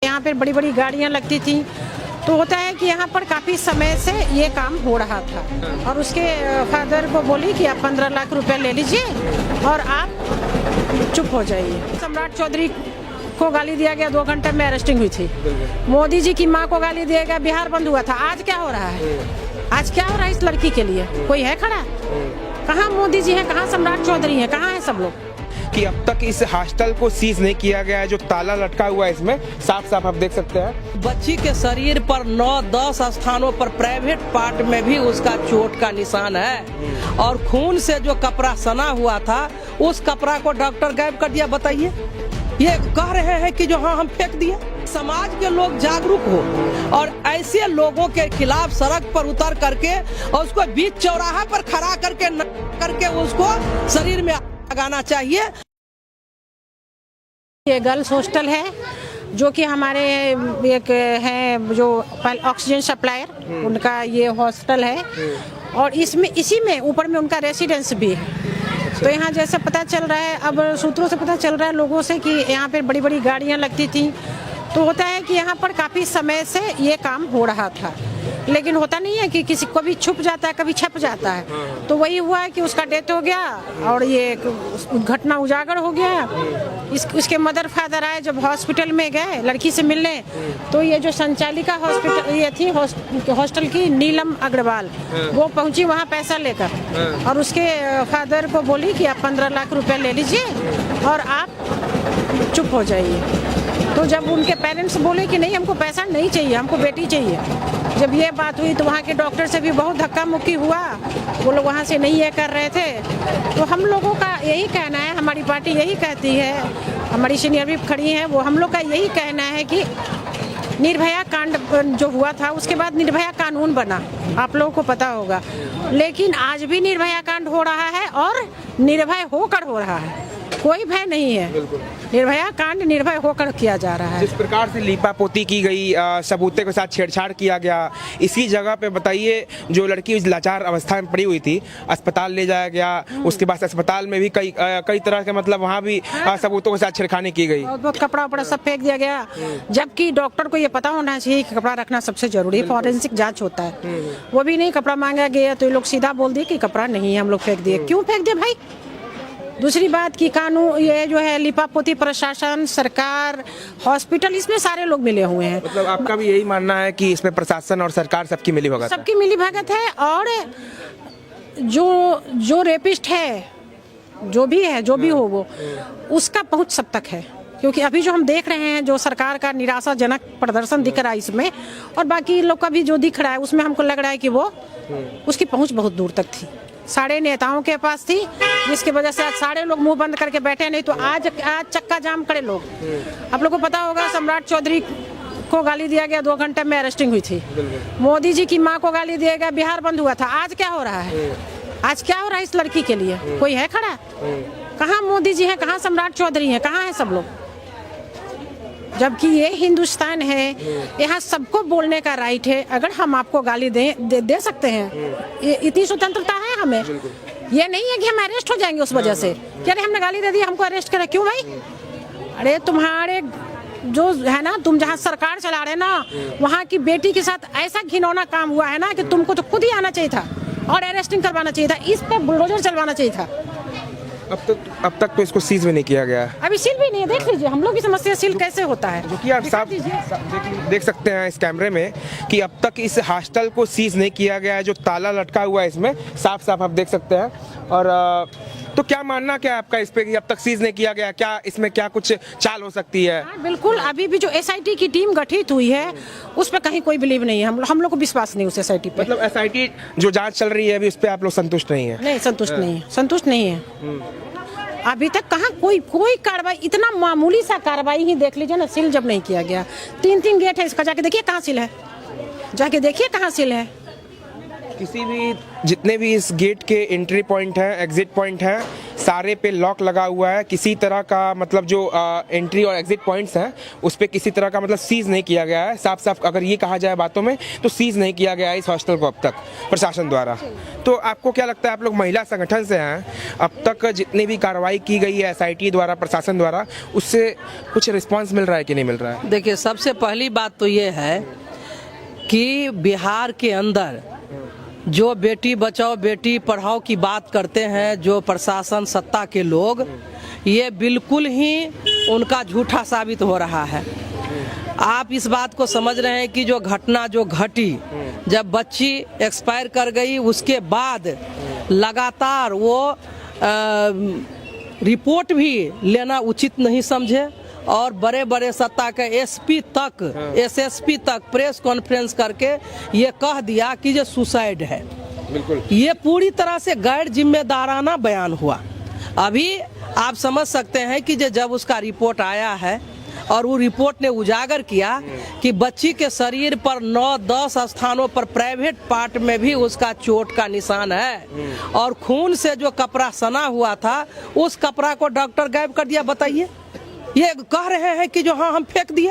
यहाँ पर बड़ी बड़ी गाड़ियाँ लगती थी, तो होता है कि यहाँ पर काफ़ी समय से ये काम हो रहा था और उसके फादर को बोली कि आप 15 लाख रुपए ले लीजिए और आप चुप हो जाइए। सम्राट चौधरी को गाली दिया गया, 2 घंटे में अरेस्टिंग हुई थी। मोदी जी की माँ को गाली दिया गया, बिहार बंद हुआ था। आज क्या हो रहा है? आज क्या हो रहा है इस लड़की के लिए? कोई है खड़ा? कहाँ मोदी जी है, कहाँ सम्राट चौधरी है, कहाँ है सब लोग? कि अब तक इस हॉस्टल को सीज नहीं किया गया है, जो ताला लटका हुआ है इसमें साफ साफ आप देख सकते हैं। बच्ची के शरीर पर 9-10 स्थानों पर प्राइवेट पार्ट में भी उसका चोट का निशान है और खून से जो कपड़ा सना हुआ था उस कपड़ा को डॉक्टर गायब कर दिया। बताइए, ये कह रहे हैं कि जो हाँ हम फेंक दिए। समाज के लोग जागरूक हो और ऐसे लोगों के खिलाफ सड़क पर उतर करके और उसको बीच चौराहा पर खड़ा करके उसको शरीर में लगाना चाहिए। ये गर्ल्स हॉस्टल है जो कि हमारे एक है जो ऑक्सीजन सप्लायर, उनका ये हॉस्टल है और इसमें इसी में ऊपर में उनका रेसिडेंस भी है। तो यहाँ जैसे पता चल रहा है, अब सूत्रों से पता चल रहा है लोगों से कि यहाँ पे बड़ी बड़ी गाड़ियाँ लगती थी, तो होता है कि यहाँ पर काफ़ी समय से ये काम हो रहा था, लेकिन होता नहीं है कि किसी को भी छुप जाता है, कभी छप जाता है। तो वही हुआ है कि उसका डेथ हो गया और ये घटना उजागर हो गया। उसके मदर फादर आए जब हॉस्पिटल में गए लड़की से मिलने, तो ये जो संचालिका हॉस्पिटल ये थी हॉस्टल की, नीलम अग्रवाल, वो पहुंची वहाँ पैसा लेकर और उसके फादर को बोली कि आप 15 लाख रुपए ले लीजिए और आप चुप हो जाइए। तो जब उनके पेरेंट्स बोले कि नहीं हमको पैसा नहीं चाहिए, हमको बेटी चाहिए, जब ये बात हुई तो वहाँ के डॉक्टर से भी बहुत धक्का मुक्की हुआ। वो लोग वहाँ से नहीं ये कर रहे थे। तो हम लोगों का यही कहना है, हमारी पार्टी यही कहती है, हमारी सीनियर भी खड़ी हैं, वो हम लोग का यही कहना है कि निर्भया कांड जो हुआ था उसके बाद निर्भया कानून बना, आप लोगों को पता होगा, लेकिन आज भी निर्भया कांड हो रहा है और निर्भय होकर हो रहा है, कोई भय नहीं है। निर्भया कांड निर्भय होकर किया जा रहा है। जिस प्रकार से लीपापोती की गई, सबूते के साथ छेड़छाड़ किया गया, इसी जगह पे बताइए जो लड़की उस लाचार अवस्था में पड़ी हुई थी, अस्पताल ले जाया गया, उसके बाद अस्पताल में भी कई तरह के मतलब वहाँ भी सबूतों के साथ छेड़खानी की गई, बहुत कपड़ा उपड़ा सब फेंक दिया गया, जबकि डॉक्टर को ये पता होना चाहिए कि कपड़ा रखना सबसे जरूरी है। फॉरेंसिक जांच होता है, वो भी नहीं, कपड़ा मांगा गया तो ये लोग सीधा बोल दिए कि कपड़ा नहीं है, हम लोग फेंक दिए। क्यों फेंक दिए भाई? दूसरी बात की कानून ये जो है लीपापोती, प्रशासन, सरकार, हॉस्पिटल, इसमें सारे लोग मिले हुए हैं। मतलब आपका भी यही मानना है कि इसमें प्रशासन और सरकार सबकी मिलीभगत है? सबकी मिलीभगत है और जो रेपिस्ट है, जो भी हो वो, उसका पहुंच सब तक है। क्योंकि अभी जो हम देख रहे हैं जो सरकार का निराशाजनक प्रदर्शन दिख रहा है इसमें, और बाकी लोग का भी जो दिख रहा है उसमें हमको लग रहा है कि वो उसकी पहुंच बहुत दूर तक थी, सारे नेताओं के पास थी, जिसकी वजह से आज सारे लोग मुंह बंद करके बैठे, नहीं तो आज चक्का जाम करे लोग। आप लोगों को पता होगा सम्राट चौधरी को गाली दिया गया, 2 घंटे में अरेस्टिंग हुई थी। मोदी जी की माँ को गाली दिया गया, बिहार बंद हुआ था। आज क्या हो रहा है? आज क्या हो रहा है इस लड़की के लिए? कोई है खड़ा? कहाँ मोदी जी है, कहाँ सम्राट चौधरी है, कहाँ है सब लोग? जबकि ये हिंदुस्तान है, यहाँ सबको बोलने का राइट है। अगर हम आपको गाली दे सकते हैं, इतनी स्वतंत्रता है हमें। ये नहीं है कि हम अरेस्ट हो जाएंगे उस वजह से कि अरे हमने गाली दे दी हमको अरेस्ट करें। क्यों भाई? अरे तुम्हारे जो है ना, तुम जहाँ सरकार चला रहे ना, वहाँ की बेटी के साथ ऐसा घिनौना काम हुआ है ना कि तुमको तो खुद ही आना चाहिए था और अरेस्टिंग करवाना चाहिए था, इस पर बुलडोजर चलवाना चाहिए था। अब तक तो इसको सीज भी नहीं किया गया। अभी सील भी नहीं है, देख लीजिए, हम लोग की समस्या सील कैसे होता है, जो कि आप साफ देख सकते हैं इस कैमरे में कि अब तक इस हॉस्टल को सीज नहीं किया गया है, जो ताला लटका हुआ है इसमें साफ साफ आप देख सकते हैं। और तो क्या मानना क्या है आपका इस पे कि अब तक सीज नहीं किया गया, क्या इसमें क्या कुछ चाल हो सकती है? बिल्कुल, अभी भी जो SIT की टीम गठित हुई है उस पर कहीं कोई बिलीव नहीं है, हम लोग को विश्वास नहीं उस SIT पे। मतलब SIT जो जांच चल रही है अभी उस पर आप लोग संतुष्ट नहीं है? नहीं, संतुष्ट नहीं है। अभी तक कहाँ कोई कार्रवाई, इतना मामूली सा कार्रवाई ही देख लीजिए ना, सील जब नहीं किया गया। 3 गेट है इसका, जाके देखिए कहाँ सील है, जाके देखिए कहाँ सील है। किसी भी जितने भी इस गेट के एंट्री पॉइंट हैं, एग्जिट पॉइंट हैं, सारे पे लॉक लगा हुआ है। किसी तरह का मतलब जो एंट्री और एग्जिट पॉइंट्स हैं उस पे किसी तरह का मतलब सीज नहीं किया गया है। साफ साफ अगर ये कहा जाए बातों में तो सीज नहीं किया गया है इस हॉस्टल को अब तक प्रशासन द्वारा। तो आपको क्या लगता है, आप लोग महिला संगठन से हैं, अब तक जितनी भी कार्रवाई की गई है SIT द्वारा, प्रशासन द्वारा, उससे कुछ रिस्पांस मिल रहा है कि नहीं मिल रहा है? देखिए, सबसे पहली बात तो ये है कि बिहार के अंदर जो बेटी बचाओ बेटी पढ़ाओ की बात करते हैं जो प्रशासन सत्ता के लोग, ये बिल्कुल ही उनका झूठा साबित हो रहा है। आप इस बात को समझ रहे हैं कि जो घटना जो घटी, जब बच्ची एक्सपायर कर गई उसके बाद लगातार वो रिपोर्ट भी लेना उचित नहीं समझे और बड़े बड़े सत्ता के SP तक, SSP तक प्रेस कॉन्फ्रेंस करके ये कह दिया कि ये सुसाइड है। बिल्कुल, ये पूरी तरह से गैर जिम्मेदाराना बयान हुआ। अभी आप समझ सकते हैं कि जब उसका रिपोर्ट आया है और वो रिपोर्ट ने उजागर किया कि बच्ची के शरीर पर 9-10 स्थानों पर प्राइवेट पार्ट में भी उसका चोट का निशान है और खून से जो कपड़ा सना हुआ था उस कपड़ा को डॉक्टर गायब कर दिया। बताइए, ये कह रहे हैं कि जो हाँ हम फेंक दिए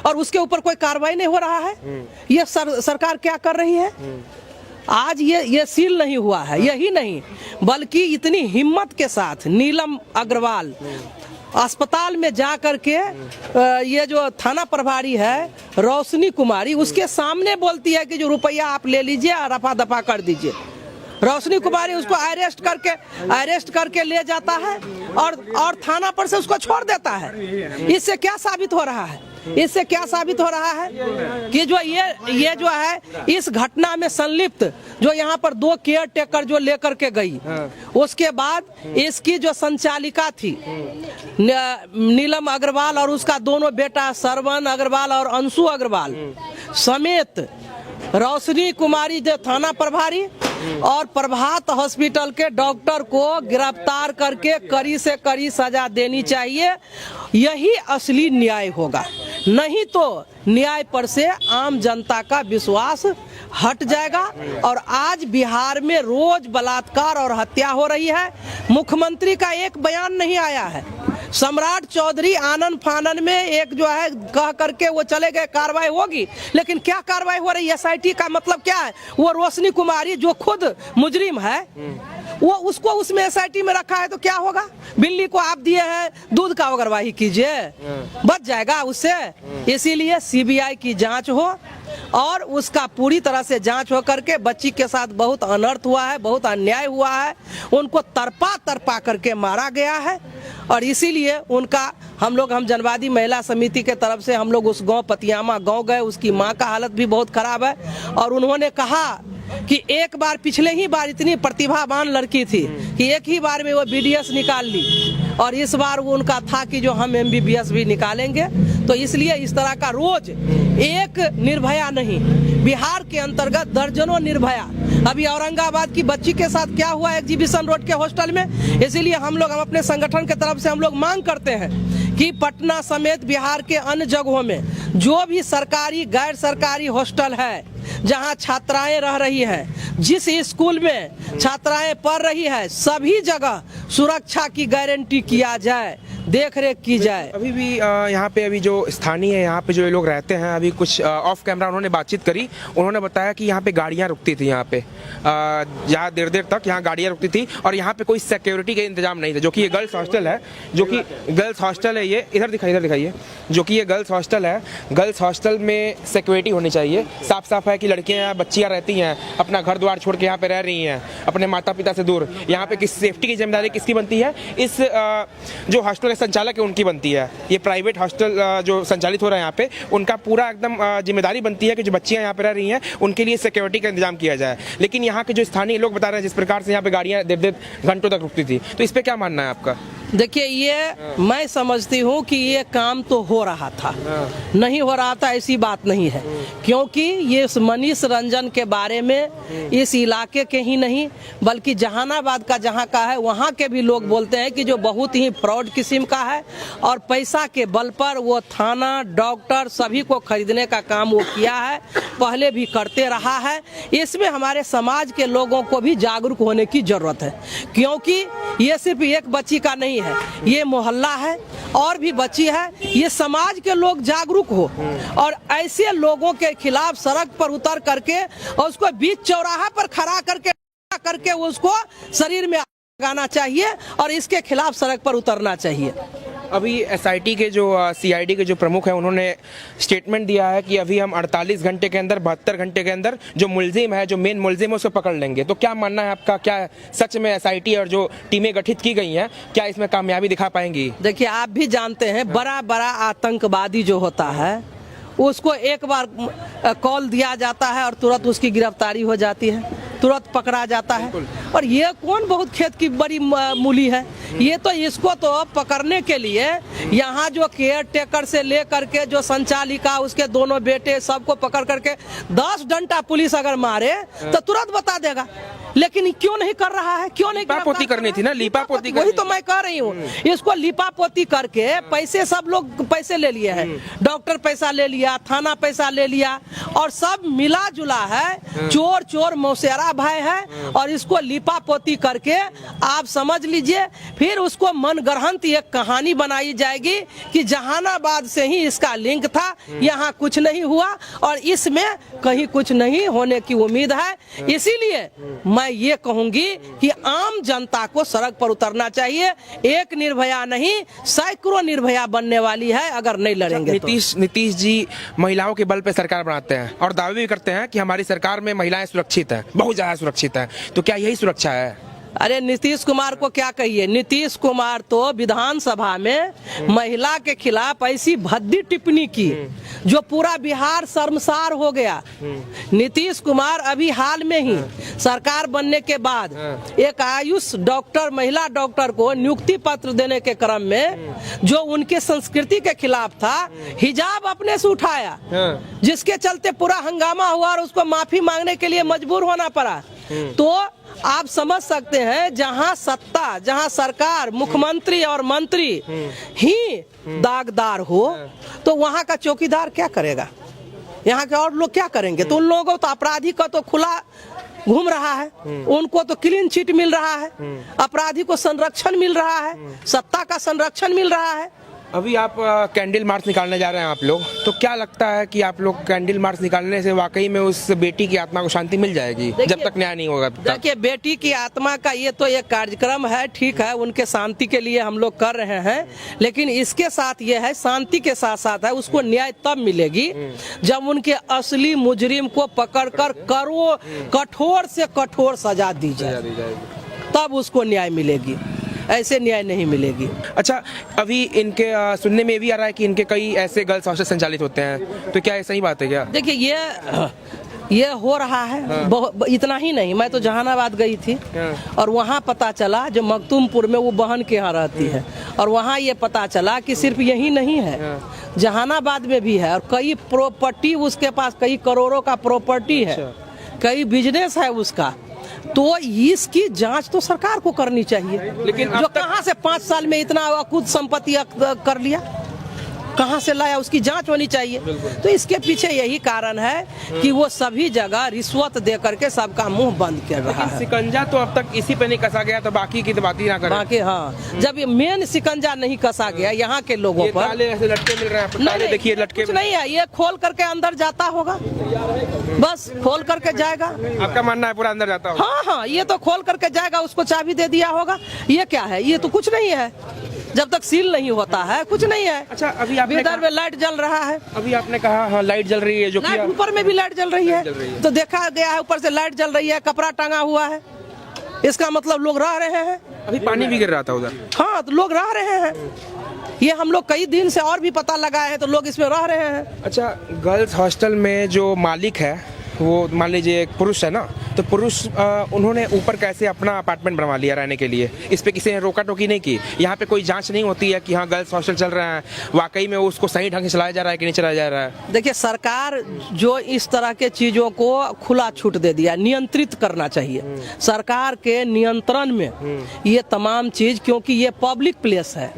और उसके ऊपर कोई कार्रवाई नहीं हो रहा है। ये सरकार क्या कर रही है? आज ये सील नहीं हुआ है, यही नहीं बल्कि इतनी हिम्मत के साथ नीलम अग्रवाल अस्पताल में जा करके ये जो थाना प्रभारी है रोशनी कुमारी, उसके सामने बोलती है कि जो रुपया आप ले लीजिए और रफा दफा कर दीजिए। रोशनी कुमारी उसको अरेस्ट करके ले जाता है और थाना पर से उसको छोड़ देता है। इससे क्या साबित हो रहा है? इससे क्या साबित हो रहा है कि जो ये जो है इस घटना में संलिप्त जो यहाँ पर 2 केयर टेकर जो लेकर के गई, उसके बाद इसकी जो संचालिका थी नीलम अग्रवाल और उसका दोनों बेटा श्रवण अग्रवाल और अंशु अग्रवाल समेत रोशनी कुमारी जो थाना प्रभारी और प्रभात हॉस्पिटल के डॉक्टर को गिरफ्तार करके कड़ी से कड़ी सजा देनी चाहिए। यही असली न्याय होगा, नहीं तो न्याय पर से आम जनता का विश्वास हट जाएगा। और आज बिहार में रोज बलात्कार और हत्या हो रही है, मुख्यमंत्री का एक बयान नहीं आया है। सम्राट चौधरी आनन फानन में एक जो है कह करके वो चले गए कार्रवाई होगी, लेकिन क्या कार्रवाई हो रही है? SIT का मतलब क्या है? वो रोशनी कुमारी जो खुद मुजरिम है वो उसको उसमें SIT में रखा है तो क्या होगा? बिल्ली को आप दिए हैं दूध का उगरवाही कीजिए, बच जाएगा उससे। इसीलिए CBI की जांच हो और उसका पूरी तरह से जांच हो करके बच्ची के साथ बहुत अनर्थ हुआ है, बहुत अन्याय हुआ है, उनको तरपा करके मारा गया है। और इसीलिए उनका हम जनवादी महिला समिति के तरफ से हम लोग उस गांव पतियामा गांव गए। उसकी मां का हालत भी बहुत खराब है और उन्होंने कहा कि एक बार पिछले ही बार इतनी प्रतिभावान लड़की थी कि एक ही बार में वो BDS निकाल ली और इस बार वो उनका था कि जो हम MBBS भी निकालेंगे। तो इसलिए इस तरह का रोज एक निर्भया नहीं, बिहार के अंतर्गत दर्जनों निर्भया। अभी औरंगाबाद की बच्ची के साथ क्या हुआ एग्जीबिशन रोड के हॉस्टल में। इसीलिए हम अपने संगठन के तरफ से हम लोग मांग करते हैं कि पटना समेत बिहार के अन्य जगहों में जो भी सरकारी गैर सरकारी हॉस्टल है जहां छात्राएं रह रही हैं, जिस स्कूल में छात्राएं पढ़ रही है, सभी जगह सुरक्षा की गारंटी किया जाए, देख रेख की जाए। अभी भी यहाँ पे अभी जो स्थानीय है, यहाँ पे जो ये लोग रहते हैं, अभी कुछ ऑफ कैमरा उन्होंने बातचीत करी। उन्होंने बताया कि यहाँ पे गाड़ियाँ रुकती थी, यहाँ पे यहाँ देर तक यहाँ गाड़ियाँ रुकती थी और यहाँ पे कोई सिक्योरिटी का इंतजाम नहीं था। जो कि ये गर्ल्स हॉस्टल है, ये इधर दिखाइए, जो कि ये गर्ल्स हॉस्टल है। गर्ल्स हॉस्टल में सिक्योरिटी होनी चाहिए। साफ साफ है कि लड़कियाँ बच्चियाँ रहती हैं, अपना घर द्वार छोड़ के यहाँ पे रह रही हैं, अपने माता पिता से दूर। यहाँ पे किस सेफ्टी की जिम्मेदारी किसकी बनती है? इस जो हॉस्टल संचालक है उनकी बनती है। ये प्राइवेट हॉस्टल जो संचालित हो रहा है यहाँ पे, उनका पूरा एकदम जिम्मेदारी बनती है कि जो बच्चियाँ यहाँ पे रह रही हैं उनके लिए सिक्योरिटी का इंतजाम किया जाए। लेकिन यहाँ के जो स्थानीय लोग बता रहे हैं जिस प्रकार से यहाँ पे गाड़ियाँ देर घंटों तक रुकती थी, तो इस पर क्या मानना है आपका? देखिए, ये मैं समझती हूँ कि ये काम तो हो रहा था, नहीं हो रहा था ऐसी बात नहीं है, क्योंकि ये इस मनीष रंजन के बारे में इस इलाके के ही नहीं बल्कि जहानाबाद का जहाँ का है वहाँ के भी लोग बोलते हैं कि जो बहुत ही फ्रॉड किस्म का है और पैसा के बल पर वो थाना, डॉक्टर सभी को खरीदने का काम वो किया है, पहले भी करते रहा है। इसमें हमारे समाज के लोगों को भी जागरूक होने की जरूरत है, क्योंकि ये सिर्फ एक बच्ची का नहीं है, ये मोहल्ला है और भी बच्ची है। ये समाज के लोग जागरूक हो और ऐसे लोगों के खिलाफ सड़क पर उतर करके और उसको बीच चौराहा पर खड़ा करके उसको शरीर में लगाना चाहिए और इसके खिलाफ सड़क पर उतरना चाहिए। अभी एसआईटी के जो सीआईडी के जो प्रमुख हैं उन्होंने स्टेटमेंट दिया है कि अभी हम 48 घंटे के अंदर 72 घंटे के अंदर जो मुलजिम है, जो मेन मुलजिम है, उसको पकड़ लेंगे। तो क्या मानना है आपका, क्या सच में एसआईटी और जो टीमें गठित की गई हैं क्या इसमें कामयाबी दिखा पाएंगी? देखिए, आप भी जानते हैं बड़ा आतंकवादी जो होता है उसको एक बार कॉल दिया जाता है और तुरंत उसकी गिरफ्तारी हो जाती है, तुरंत पकड़ा जाता है। और ये कौन बहुत खेत की बड़ी मूली है, ये तो इसको तो पकड़ने के लिए यहाँ जो केयर टेकर से लेकर के जो संचालिका, उसके दोनों बेटे, सबको पकड़ करके 10 डंडा पुलिस अगर मारे तो तुरंत बता देगा, लेकिन क्यों नहीं कर रहा है? क्यों नहीं? लिपापोती करनी थी ना, लिपापोती। वही तो मैं कह रही हूँ, इसको लिपापोती करके पैसे, सब लोग पैसे ले लिए हैं, डॉक्टर पैसा ले लिया, थाना पैसा ले लिया और सब मिला जुला है, चोर चोर मौसेरा भाई है और इसको लिपापोती करके आप समझ लीजिए फिर उसको मनगढ़ंत एक कहानी बनाई जाएगी कि जहानाबाद से ही इसका लिंक था, यहाँ कुछ नहीं हुआ और इसमें कहीं कुछ नहीं होने की उम्मीद है। इसीलिए मैं ये कहूंगी कि आम जनता को सड़क पर उतरना चाहिए। एक निर्भया नहीं, सैकड़ों निर्भया बनने वाली है अगर नहीं लड़ेंगे। नीतीश जी महिलाओं के बल पे सरकार बनाते हैं और दावे भी करते हैं कि हमारी सरकार में महिलाएं सुरक्षित हैं, बहुत ज्यादा सुरक्षित हैं। तो क्या यही सुरक्षा है? अरे नीतीश कुमार को क्या कहिए, नीतीश कुमार तो विधानसभा में महिला के खिलाफ ऐसी भद्दी टिप्पणी की जो पूरा बिहार शर्मसार हो गया। नीतीश कुमार अभी हाल में ही सरकार बनने के बाद एक आयुष डॉक्टर, महिला डॉक्टर को नियुक्ति पत्र देने के क्रम में जो उनके संस्कृति के खिलाफ था, हिजाब अपने से उठाया, जिसके चलते पूरा हंगामा हुआ और उसको माफी मांगने के लिए मजबूर होना पड़ा। तो आप समझ सकते हैं, जहां सत्ता, जहां सरकार, मुख्यमंत्री और मंत्री ही दागदार हो तो वहां का चौकीदार क्या करेगा? यहाँ के और लोग क्या करेंगे? तो उन लोगों को तो अपराधी का तो खुला घूम रहा है, उनको तो क्लीन चिट मिल रहा है, अपराधी को संरक्षण मिल रहा है, सत्ता का संरक्षण मिल रहा है। अभी आप कैंडल मार्च निकालने जा रहे हैं आप लोग, तो क्या लगता है कि आप लोग कैंडल मार्च निकालने से वाकई में उस बेटी की आत्मा को शांति मिल जाएगी जब तक न्याय नहीं होगा? देखिए, बेटी की आत्मा का ये तो एक कार्यक्रम है, ठीक है, उनके शांति के लिए हम लोग कर रहे हैं, लेकिन इसके साथ ये है, शांति के साथ साथ है उसको न्याय तब मिलेगी जब उनके असली मुजरिम को पकड़कर कठोर से कठोर सजा दी जाए, तब उसको न्याय मिलेगी, ऐसे न्याय नहीं मिलेगी। अच्छा, अभी इनके सुनने में भी आ रहा है कि इनके कई ऐसे गर्ल्स हॉस्टल संचालित होते हैं, तो क्या ये सही बात है क्या? देखिए, ये हो रहा है, इतना ही नहीं, मैं तो जहानाबाद गई थी और वहाँ पता चला, जो मखदूमपुर में वो बहन के यहाँ रहती है और वहाँ ये पता चला कि सिर्फ यही नहीं है, जहानाबाद में भी है और कई प्रॉपर्टी उसके पास, कई करोड़ों का प्रॉपर्टी है, कई बिजनेस है उसका। तो इसकी जांच तो सरकार को करनी चाहिए, लेकिन जो कहां से 5 साल में इतना अकुत संपत्ति कर लिया, कहां से लाया, उसकी जांच होनी चाहिए। तो इसके पीछे यही कारण है कि वो सभी जगह रिश्वत दे करके सबका मुंह बंद कर रहा है। शिकंजा तो अब तक इसी पे नहीं कसा गया, तो बाकी की तो बात ही ना करें। बाकी हाँ, जब ये मेन शिकंजा नहीं कसा गया यहाँ के लोगों पर, ताले ऐसे लटके मिल रहे हैं, ताले देखिए लटके, कुछ नहीं है, ये खोल करके अंदर जाता होगा, बस खोल करके जाएगा। आपका मानना है पूरा अंदर जाता होगा? हाँ, ये तो खोल करके जाएगा, उसको चाबी दे दिया होगा। ये क्या है? ये तो कुछ नहीं है, जब तक सील नहीं होता है कुछ नहीं है। अच्छा, अभी इधर में लाइट जल रहा है, अभी आपने कहा हाँ लाइट जल रही है, जो कि ऊपर में भी लाइट जल रही है, तो देखा गया है ऊपर से लाइट जल रही है, कपड़ा टांगा हुआ है, इसका मतलब लोग रह रहे हैं। अभी पानी भी गिर रहा था उधर। हाँ, तो लोग रह रहे हैं, ये हम लोग कई दिन से और भी पता लगाए हैं, तो लोग इसमें रह रहे हैं। अच्छा, गर्ल्स हॉस्टल में जो मालिक है वो मान लीजिए एक पुरुष है ना, तो पुरुष उन्होंने ऊपर कैसे अपना अपार्टमेंट बनवा लिया रहने के लिए? इस पे किसी ने रोका टोकी नहीं की? यहाँ पे कोई जांच नहीं होती है कि हाँ गर्ल्स हॉस्टल चल रहा है, वाकई में उसको सही ढंग से चलाया जा रहा है कि नहीं चलाया जा रहा है? देखिए, सरकार जो इस तरह के चीजों को खुला छूट दे दिया, नियंत्रित करना चाहिए। सरकार के नियंत्रण में ये तमाम चीज, क्योंकि ये पब्लिक प्लेस है,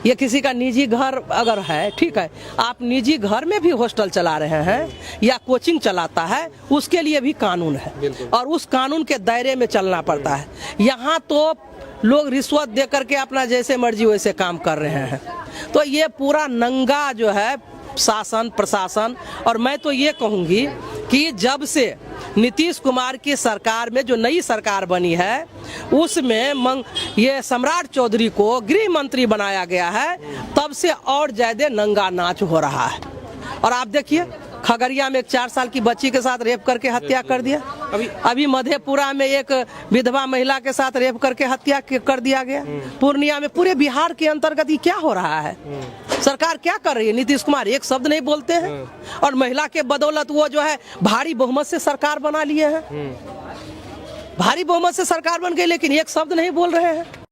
ये किसी का निजी घर अगर है, ठीक है, आप निजी घर में भी हॉस्टल चला रहे हैं या कोचिंग चलाता है, उसके लिए भी कानून है और उस कानून के दायरे में चलना पड़ता है। यहाँ तो लोग रिश्वत दे करके अपना जैसे मर्जी वैसे काम कर रहे हैं। तो ये पूरा नंगा जो है शासन प्रशासन, और मैं तो ये कहूँगी कि जब से नीतीश कुमार की सरकार में जो नई सरकार बनी है उसमें ये सम्राट चौधरी को गृह मंत्री बनाया गया है, तब से और ज्यादा नंगा नाच हो रहा है। और आप देखिए, खगड़िया में एक 4 साल की बच्ची के साथ रेप करके हत्या कर दिया। अभी मधेपुरा में एक विधवा महिला के साथ रेप करके हत्या कर दिया गया। पूर्णिया में, पूरे बिहार के अंतर्गत ये क्या हो रहा है? सरकार क्या कर रही है? नीतीश कुमार एक शब्द नहीं बोलते हैं और महिला के बदौलत वो जो है भारी बहुमत से सरकार बना लिए हैं। भारी बहुमत से सरकार बन गई लेकिन एक शब्द नहीं बोल रहे हैं।